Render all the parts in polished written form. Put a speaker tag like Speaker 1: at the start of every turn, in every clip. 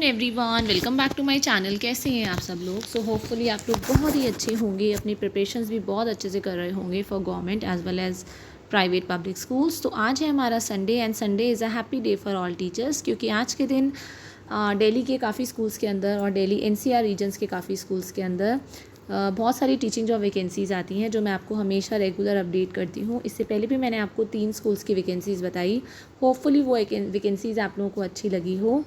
Speaker 1: Everyone, welcome back to my channel. कैसे हैं आप सब लोग? सो होपफुली आप लोग बहुत ही अच्छे होंगे, अपनी प्रिपरेशंस भी बहुत अच्छे से कर रहे होंगे for government as well as private public schools. तो आज है हमारा Sunday and Sunday is a happy day for all teachers, क्योंकि आज के दिन दिल्ली के काफ़ी स्कूल्स के अंदर और दिल्ली एनसीआर रीजन्स के काफ़ी स्कूल्स के अंदर बहुत सारी टीचिंग जॉब वैकेंसीज़ आती हैं, जो मैं आपको हमेशा रेगुलर अपडेट करती हूँ। इससे पहले भी मैंने आपको 3 स्कूल्स की वैकेंसीज़ बताई। होपफुली वो वैकेंसीज़ आप लोगों को अच्छी लगी हो।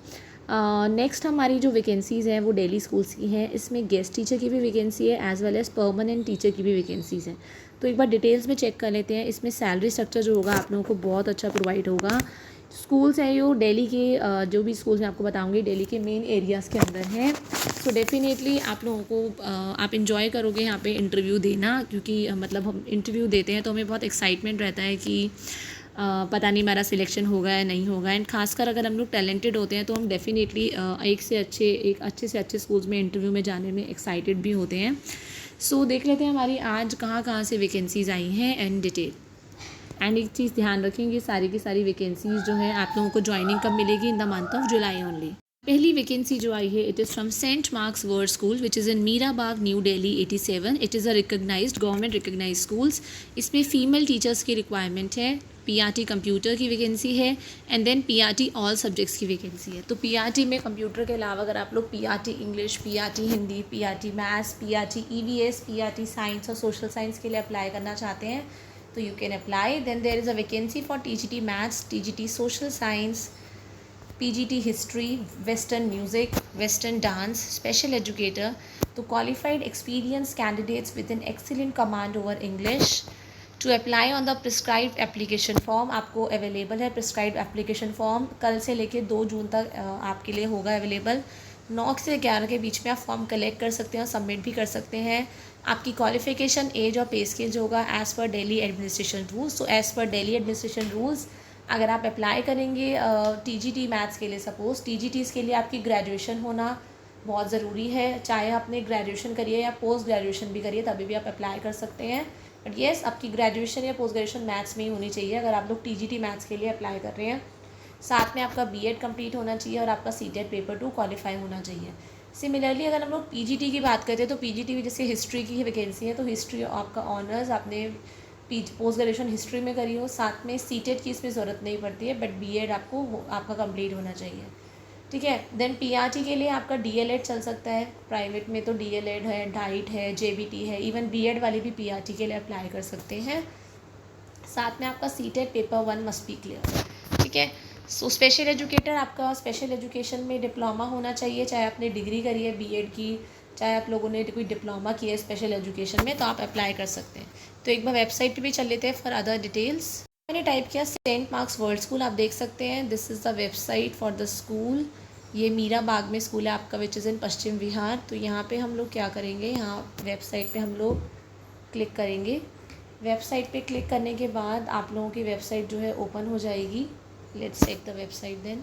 Speaker 1: नेक्स्ट हमारी जो वैकेंसीज़ हैं वो दिल्ली स्कूल्स की हैं। इसमें गेस्ट टीचर की भी वैकेंसी है as well as permanent teacher की भी वैकेंसीज़ हैं। तो एक बार डिटेल्स में चेक कर लेते हैं। इसमें सैलरी स्ट्रक्चर जो होगा आप लोगों को बहुत अच्छा प्रोवाइड होगा। स्कूल्स हैं यो दिल्ली के, जो भी स्कूल्स मैं आपको बताऊंगी दिल्ली के मेन एरियाज़ के अंदर हैं। सो डेफिनेटली आप लोगों को आप इंजॉय करोगे यहाँ पे इंटरव्यू देना, क्योंकि मतलब हम इंटरव्यू देते हैं तो हमें बहुत एक्साइटमेंट रहता है कि पता नहीं हमारा सिलेक्शन होगा या नहीं होगा। एंड खासकर अगर हम लोग टैलेंटेड होते हैं तो हम डेफिनेटली एक अच्छे से अच्छे स्कूल्स में इंटरव्यू में जाने में एक्साइटेड भी होते हैं। सो देख लेते हैं हमारी आज कहाँ कहाँ से वैकेंसीज़ आई हैं एंड डिटेल। एंड एक चीज़ ध्यान रखेंगे, सारी की सारी वैकेंसीज़ जो है आप लोगों को ज्वाइनिंग कब मिलेगी? In the month of July only. पहली वैकेंसी जो आई है it is from saint Mark's world school which is in Meera Bagh New Delhi 87। It is a recognised government recognised schools. इसमें फ़ीमेल टीचर्स की रिक्वायरमेंट है। पीआरटी कंप्यूटर की वैकेंसी है and then PRT all subjects की वैकेंसी है। तो पीआरटी में कंप्यूटर के अलावा अगर आप लोग PRT English, PRT Hindi, PRT maths, PRT EVS, PRT science और सोशल साइंस के लिए अप्लाई करना चाहते हैं तो you can apply. Then there is a vacancy for TGT maths, TGT social science, PGT history, western music, western dance, special educator. तो qualified experience candidates with an excellent command over English to apply on the prescribed application form. आपको available है prescribed application form, कल से लेकर 2 जून तक आपके लिए होगा अवेलेबल। 9 से 11 के बीच में आप फॉर्म कलेक्ट कर सकते हैं और सबमिट भी कर सकते हैं। आपकी क्वालिफिकेशन, एज और पे स्केल जो होगा as per Delhi administration rules. तो as per Delhi administration rules अगर आप अप्लाई करेंगे टीजीटी मैथ्स के लिए, सपोज़ टीजीटीज़ के लिए आपकी ग्रेजुएशन होना बहुत ज़रूरी है। चाहे आपने ग्रेजुएशन करिए या पोस्ट ग्रेजुएशन भी करिए तभी भी आप अप्लाई कर सकते हैं। बट येस, आपकी ग्रेजुएशन या पोस्ट ग्रेजुएशन मैथ्स में ही होनी चाहिए अगर आप लोग टीजीटी मैथ्स के लिए अप्लाई कर रहे हैं। साथ में आपका बीएड कंप्लीट होना चाहिए और आपका सीटेट पेपर 2 क्वालिफाई होना चाहिए। सिमिलरली अगर हम लोग पीजीटी की बात करते हैं तो पीजीटी में जैसे हिस्ट्री की वैकेंसी है, तो हिस्ट्री आपका ऑनर्स आपने पोस्ट ग्रेजुएशन हिस्ट्री में करी हो, साथ में सीटेट की इसमें ज़रूरत नहीं पड़ती है, बट बीएड आपका कंप्लीट होना चाहिए। ठीक है। देन पीआरटी के लिए आपका डीएलएड चल सकता है। प्राइवेट में तो डीएलएड है, डाइट है, जेबीटी है, इवन बीएड वाले भी पीआरटी के लिए अप्लाई कर सकते हैं। साथ में आपका CTET paper 1 must be clear. ठीक है। सो स्पेशल एजुकेटर, आपका स्पेशल एजुकेशन में डिप्लोमा होना चाहिए, चाहे आपने डिग्री करी है बीएड की, चाहे आप लोगों ने कोई डिप्लोमा किया है स्पेशल एजुकेशन में, तो आप अप्लाई कर सकते हैं। तो एक बार वेबसाइट पे भी चल लेते हैं फॉर अदर डिटेल्स। मैंने टाइप किया सेंट मार्क्स वर्ल्ड स्कूल, आप देख सकते हैं this is the website for the school. ये मीरा बाग में स्कूल है आपका विच इज़ इन पश्चिम विहार। तो यहाँ पे हम लोग क्या करेंगे, यहाँ वेबसाइट पे हम लोग क्लिक करेंगे। वेबसाइट पे क्लिक करने के बाद आप लोगों की वेबसाइट जो है ओपन हो जाएगी। Let's check the website then.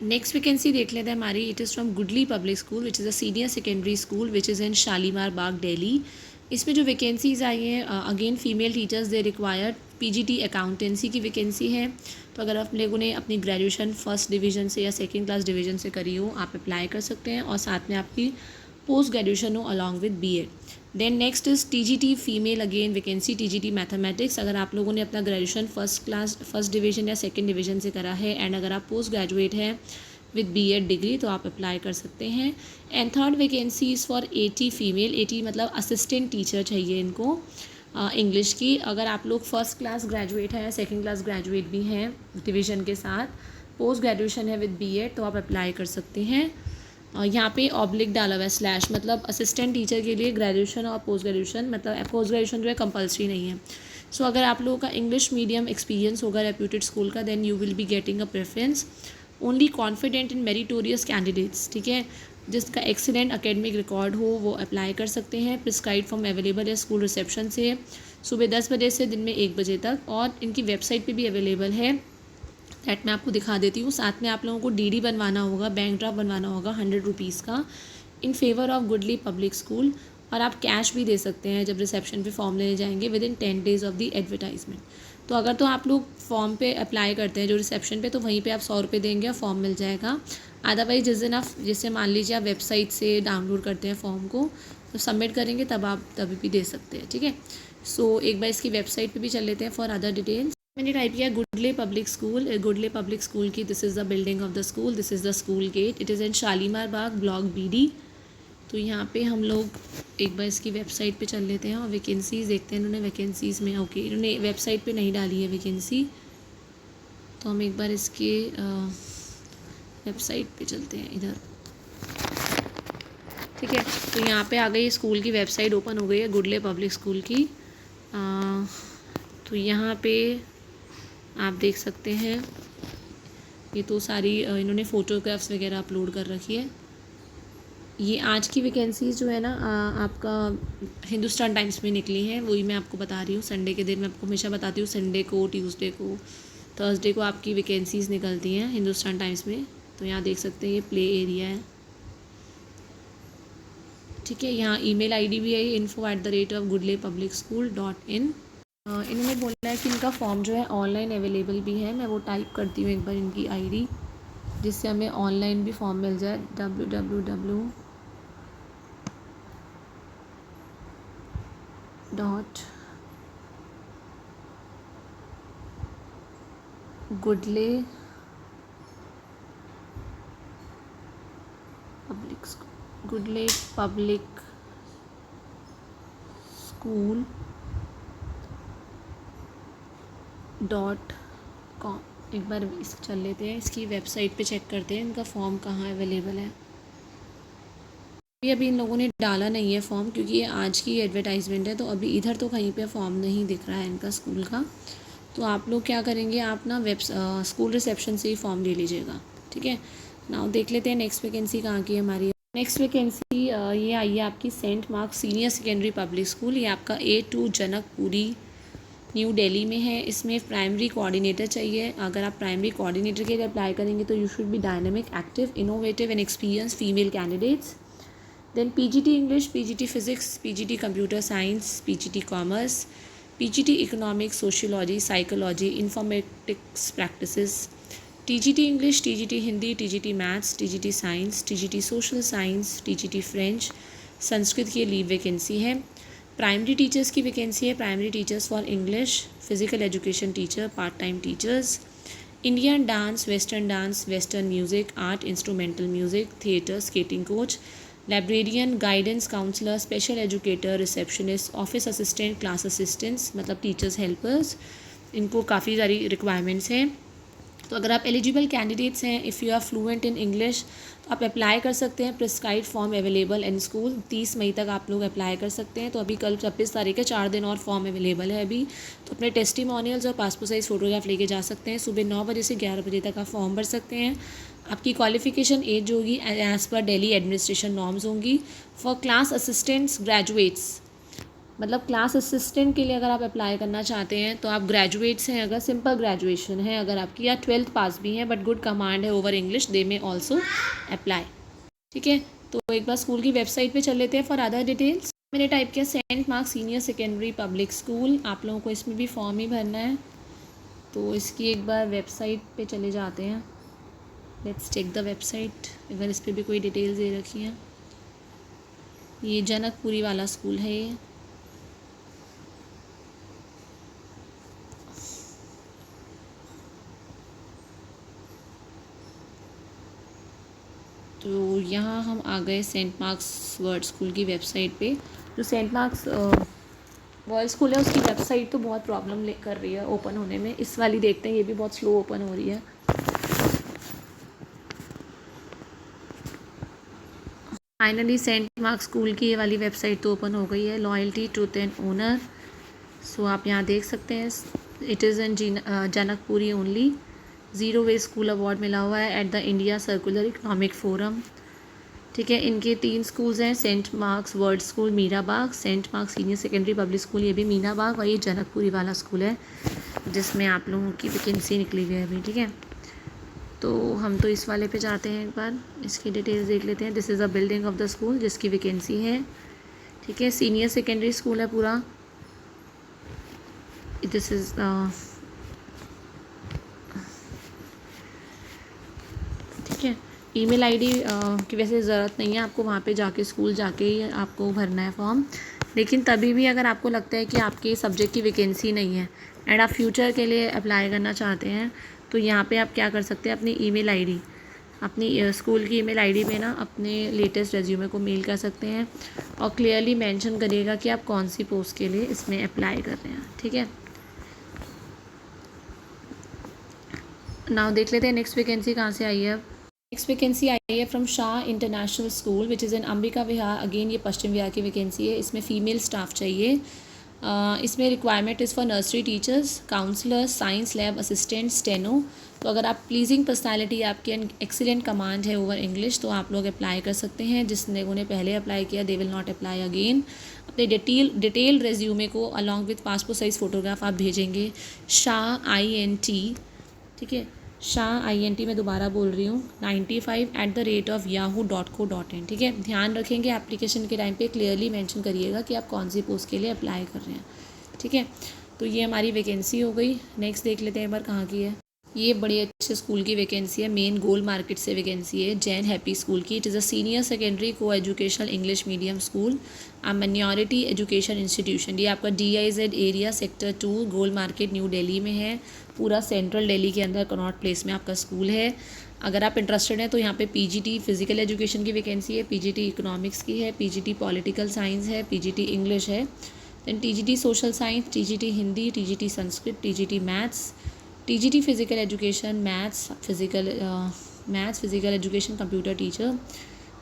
Speaker 1: Next vacancy देख लेते हैं हमारी। It is from Goodley Public School which is a senior secondary school which is in Shalimar Bagh Delhi. इसमें जो वैकेंसीज़ आई हैं again female teachers they required. PGT accountancy की वैकेंसी है। तो अगर आप लोगों ने अपनी ग्रेजुएशन फर्स्ट डिवीज़न से या सेकेंड क्लास डिवीज़न से करी हो आप अप्लाई कर सकते हैं, और साथ में आपकी पोस्ट ग्रेजुएशन हो along with BEd. Then next is TGT female, again vacancy TGT mathematics. अगर आप लोगों ने अपना ग्रेजुएशन फर्स्ट डिवीज़न या सेकंड डिवीज़न से करा है एंड अगर आप पोस्ट ग्रेजुएट हैं विद बीएड डिग्री तो आप अप्लाई कर सकते हैं। And third vacancy is for 80 female. 80 मतलब असिस्टेंट टीचर चाहिए इनको इंग्लिश की। अगर आप लोग फर्स्ट क्लास ग्रेजुएट हैं या सेकेंड क्लास ग्रेजुएट भी हैं डिवीज़न के साथ, पोस्ट ग्रेजुएशन है विद बीएड, तो आप अप्लाई कर सकते हैं। यहाँ पे ऑब्लिक डाला हुआ है स्लैश, मतलब असिस्टेंट टीचर के लिए ग्रेजुएशन और पोस्ट ग्रेजुएशन, मतलब पोस्ट ग्रेजुएशन जो है कंपलसरी नहीं है। सो अगर आप लोगों का इंग्लिश मीडियम एक्सपीरियंस होगा रेप्यूटेड स्कूल का, then you will be getting a preference. Only confident in meritorious candidates, ठीक है, जिसका एक्सीलेंट एकेडमिक रिकॉर्ड हो वो अप्लाई कर सकते हैं। प्रिस्क्राइब फॉर्म अवेलेबल है स्कूल रिसेप्शन से सुबह 10 बजे से दिन में 1 बजे तक, और इनकी वेबसाइट पे भी अवेलेबल है। दैट मैं आपको दिखा देती हूँ। साथ में आप लोगों को डीडी बनवाना होगा, बैंक ड्राफ्ट बनवाना होगा 100 रुपीज़ का in favour of goodly Public school, और आप कैश भी दे सकते हैं जब रिसेप्शन पे फॉर्म लेने जाएंगे with in 10 days of the advertisement. तो अगर तो आप लोग फॉर्म पे अप्लाई करते हैं जो रिसेप्शन पे, तो वहीं पे आप 100 रुपये देंगे और फॉर्म मिल जाएगा। अदरवाइज जिस दिन आप जैसे मान लीजिए आप वेबसाइट से डाउनलोड करते हैं फॉर्म को, तो सबमिट करेंगे तब आप तभी भी दे सकते हैं, ठीक है। सो एक बार इसकी वेबसाइट पे भी चल लेते हैं फॉर अदर डिटेल्स। मैंने टाइप किया Goodley public school. Goodley public school की this is the building of the school, this is the school gate, it is in Shalimar Bagh, block BD। तो यहाँ पे हम लोग एक बार इसकी वेबसाइट पे चल लेते हैं और वैकेंसीज़ देखते हैं। इन्होंने वैकेंसीज़ में ओके इन्होंने वेबसाइट पे नहीं डाली है वैकेंसी, तो हम एक बार इसके वेबसाइट पे चलते हैं इधर, ठीक है। तो यहाँ पे आ गई स्कूल की वेबसाइट ओपन हो गई है गुडले पब्लिक स्कूल की। तो यहाँ पे आप देख सकते हैं ये तो सारी इन्होंने फ़ोटोग्राफ्स वगैरह अपलोड कर रखी है। ये आज की वैकेंसीज़ जो है ना आपका हिंदुस्तान टाइम्स में निकली हैं, वही मैं आपको बता रही हूँ। संडे के दिन मैं आपको हमेशा बताती हूँ, संडे को, ट्यूसडे को, थर्सडे को आपकी वैकेंसीज़ निकलती हैं हिंदुस्तान टाइम्स में। तो यहाँ देख सकते हैं ये प्ले एरिया है, ठीक है। यहाँ email ID भी है info@goodleypublicschool.in। इन्होंने बोला है कि इनका फॉर्म जो है ऑनलाइन अवेलेबल भी है। मैं वो टाइप करती हूँ एक बार इनकी ID, जिससे हमें ऑनलाइन भी फॉर्म मिल जाए। goodleypublicschool.com। एक बार इस चल लेते हैं, इसकी वेबसाइट पे चेक करते हैं इनका फॉर्म कहाँ अवेलेबल है। अभी इन लोगों ने डाला नहीं है फॉर्म, क्योंकि ये आज की एडवर्टाइजमेंट है, तो अभी इधर तो कहीं पे फॉर्म नहीं दिख रहा है इनका स्कूल का। तो आप लोग क्या करेंगे, आप ना स्कूल रिसेप्शन से ही फॉर्म ले लीजिएगा, ठीक है। नाउ देख लेते हैं नेक्स्ट वैकेंसी कहाँ की है हमारी। नेक्स्ट वैकेंसी ये आई है आपकी Saint Mark's senior secondary public school. ये आपका A2 जनकपुरी न्यू दिल्ली में है। इसमें प्राइमरी कोऑर्डिनेटर चाहिए। अगर आप प्राइमरी कोऑर्डिनेटर के लिए अप्लाई करेंगे तो you should be dynamic, active, innovative and experience female candidates. Then PGT English, PGT physics, PGT computer science, PGT commerce, PGT economics, sociology, psychology, informatics practices, TGT English, TGT Hindi, TGT maths, TGT science, TGT social science, TGT French, Sanskrit की leave vacancy है। Primary teachers की vacancy है, primary teachers for English, physical education teacher, part time teachers, Indian dance, western music, art, instrumental music, theatre, skating coach, librarian, guidance counsellor, special educator, receptionist, office assistant, class assistants, मतलब teachers helpers. इनको काफ़ी सारी requirements हैं। तो अगर आप eligible candidates हैं, if you are fluent in English, तो आप अप्लाई कर सकते हैं। Prescribe form available in school, 30 मई तक आप लोग अप्लाई कर सकते हैं। तो अभी कल 26 तारीख है, 4 दिन और फॉर्म अवेलेबल है अभी। तो अपने टेस्टिमोनियल्स और पासपोर्ट साइज़ फ़ोटोग्राफ लेके जा सकते हैं। सुबह 9 बजे से 11 बजे तक आप फॉर्म भर सकते हैं। आपकी क्वालिफिकेशन एज होगी as per Delhi administration norms होंगी। फॉर क्लास असिस्टेंट्स ग्रेजुएट्स, मतलब क्लास असिस्टेंट के लिए अगर आप अप्लाई करना चाहते हैं तो आप ग्रेजुएट्स हैं, अगर सिंपल ग्रेजुएशन है अगर आपकी, या 12th पास भी हैं बट गुड कमांड है ओवर इंग्लिश, दे में ऑल्सो अप्लाई, ठीक है। तो एक बार स्कूल की वेबसाइट पे चल लेते हैं फॉर अदर डिटेल्स। मैंने टाइप किया Saint Mark's senior secondary public school. आप लोगों को इसमें भी फॉर्म ही भरना है, तो इसकी एक बार वेबसाइट पे चले जाते हैं। लेट्स चेक द वेबसाइट, अगर इस पर भी कोई डिटेल्स दे रखी हैं। ये जनकपुरी वाला स्कूल है ये। तो यहाँ हम आ गए सेंट मार्क्स वर्ल्ड स्कूल की वेबसाइट पे। जो सेंट मार्क्स वर्ल्ड स्कूल है उसकी वेबसाइट तो बहुत प्रॉब्लम कर रही है ओपन होने में। इस वाली देखते हैं, ये भी बहुत स्लो ओपन हो रही है। फाइनली सेंट मार्क्स स्कूल की ये वाली वेबसाइट तो ओपन हो गई है। Loyalty, truth and honour, so आप यहाँ देख सकते हैं it is in Janakpuri only. 0 वे स्कूल अवार्ड मिला हुआ है at the India Circular Economic Forum, ठीक है। इनके 3 स्कूल्स हैं, Saint Mark's World School Meerabagh, Saint Mark's senior secondary public school ये भी मीराबाग, और ये जनकपुरी वाला स्कूल है जिसमें आप लोगों की वैकेंसी निकली हुई है अभी, ठीक है। तो हम तो इस वाले पे जाते हैं, एक बार इसकी डिटेल्स देख लेते हैं। This is a building of the school जिसकी वैकेंसी है, ठीक है। सीनियर सेकेंडरी स्कूल है पूरा। दिस इज़ ठीक है। ईमेल आईडी की वैसे ज़रूरत नहीं है, आपको वहाँ पे जाके स्कूल जाके ही आपको भरना है फॉर्म। लेकिन तभी भी अगर आपको लगता है कि आपके सब्जेक्ट की वैकेंसी नहीं है एंड आप फ्यूचर के लिए अप्लाई करना चाहते हैं, तो यहाँ पे आप क्या कर सकते हैं, अपनी ईमेल आईडी, अपनी स्कूल की ईमेल आईडी पे ना अपने लेटेस्ट रेज्यूमे को मेल कर सकते हैं और क्लियरली मेंशन करिएगा कि आप कौन सी पोस्ट के लिए इसमें अप्लाई कर रहे हैं। ठीक है, नाउ देख लेते हैं नेक्स्ट वैकेंसी कहाँ से आई है। अब नेक्स्ट वैकेंसी आई है from Shah international school which is in Ambika Vihar. Again ये पश्चिम विहार की वैकेंसी है। इसमें फ़ीमेल स्टाफ चाहिए। इसमें requirement is for nursery teachers, counsellors, science lab assistant, steno. तो अगर आप प्लीजिंग पर्सनालिटी, आपकी एक्सीलेंट कमांड है ओवर इंग्लिश, तो आप लोग अप्लाई कर सकते हैं। जिस लोगों ने पहले अप्लाई किया they will not apply again. अपने डिटेल रेज्यूमे को along with passport size photograph आप भेजेंगे शाह INT, ठीक है, शाह INT मैं दोबारा बोल रही हूँ 95@yahoo.co.in। ठीक है, ध्यान रखेंगे एप्लीकेशन के टाइम पे क्लियरली मेंशन करिएगा कि आप कौन सी पोस्ट के लिए अप्लाई कर रहे हैं। ठीक है, तो ये हमारी वैकेंसी हो गई। नेक्स्ट देख लेते हैं एक बार कहाँ की है। ये बड़े अच्छे स्कूल की वैकेंसी है, मेन गोल मार्केट से वैकेंसी है, जैन हैप्पी स्कूल की। It is a senior secondary को एजुकेशनल इंग्लिश मीडियम स्कूल, आ माइनॉरिटी एजुकेशन इंस्टीट्यूशन। ये आपका DIZ एरिया सेक्टर 2 गोल मार्केट न्यू दिल्ली में है। पूरा सेंट्रल दिल्ली के अंदर कनॉट प्लेस में आपका स्कूल है। अगर आप इंटरेस्टेड हैं तो यहाँ पे PGT फिजिकल एजुकेशन की वैकेंसी है, PGT इकोनॉमिक्स की है, PGT पॉलिटिकल साइंस है, PGT इंग्लिश है, then TGT social science, TGT Hindi, TGT Sanskrit, TGT maths, TGT physical education, maths physical education, computer teacher,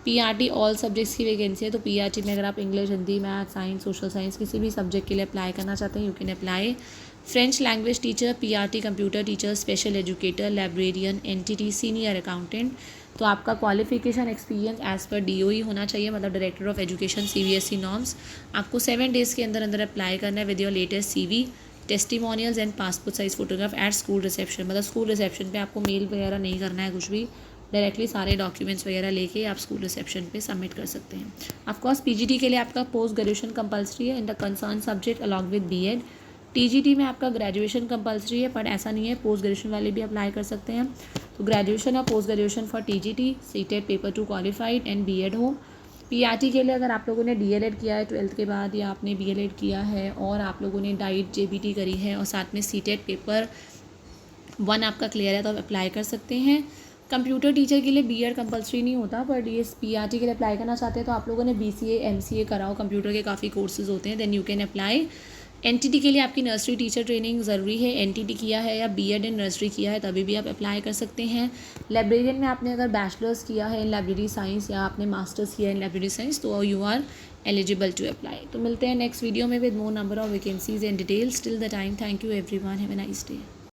Speaker 1: PRT all subjects की वैकेंसी है। तो PRT में अगर आप English, Hindi, math, science, social science किसी भी सब्जेक्ट के लिए अप्लाई करना चाहते हैं, you can apply. French language teacher, PRT computer teacher, special educator, librarian, NTT senior accountant. तो आपका qualification experience as per DOE होना चाहिए, मतलब director of education CBSE norms. आपको 7 डेज़ के अंदर अंदर अप्लाई करना है with your latest CV, testimonials and passport size photograph at school reception. मतलब स्कूल रिसेप्शन पे आपको मेल वगैरह नहीं करना है कुछ भी, डायरेक्टली सारे डॉक्यूमेंट्स वगैरह लेके आप स्कूल रिसेप्शन पे सबमिट कर सकते हैं। ऑफकोर्स PGT के लिए आपका पोस्ट ग्रेजुएशन कंपलसरी है in the concern subject along with BEd। TGT में आपका ग्रेजुएशन कंपलसरी है, बट ऐसा नहीं है, पोस्ट ग्रेजुएशन वाले भी अप्लाई कर सकते हैं। तो ग्रेजुएशन और post graduation for TGT, CTET paper 2 qualified and BEd हो। PRT के लिए अगर आप लोगों ने DLED किया है 12th के बाद, या आपने BLED किया है और आप लोगों ने डाइट JBT करी है और साथ में CTET पेपर 1 आपका क्लियर है, तो आप अप्लाई कर सकते हैं। कंप्यूटर टीचर के लिए BEd कंपलसरी नहीं होता, बट ये PRT के लिए अप्लाई करना चाहते हैं तो आप लोगों ने BCA MCA कराओ, कंप्यूटर के काफ़ी कोर्सेज होते हैं, then you can apply. NTT के लिए आपकी नर्सरी टीचर ट्रेनिंग ज़रूरी है, NTT किया है या BEd इन नर्सरी किया है तभी भी आप अप्लाई कर सकते हैं। लाइब्रेरियन में आपने अगर बैचलर्स किया है इन लाइब्रेरी साइंस या आपने मास्टर्स किया है इन लाइब्रेरी साइंस, तो you are eligible to apply. तो मिलते हैं नेक्स्ट वीडियो में with more number of vacancies and details. Till the time, thank you everyone, have a nice day.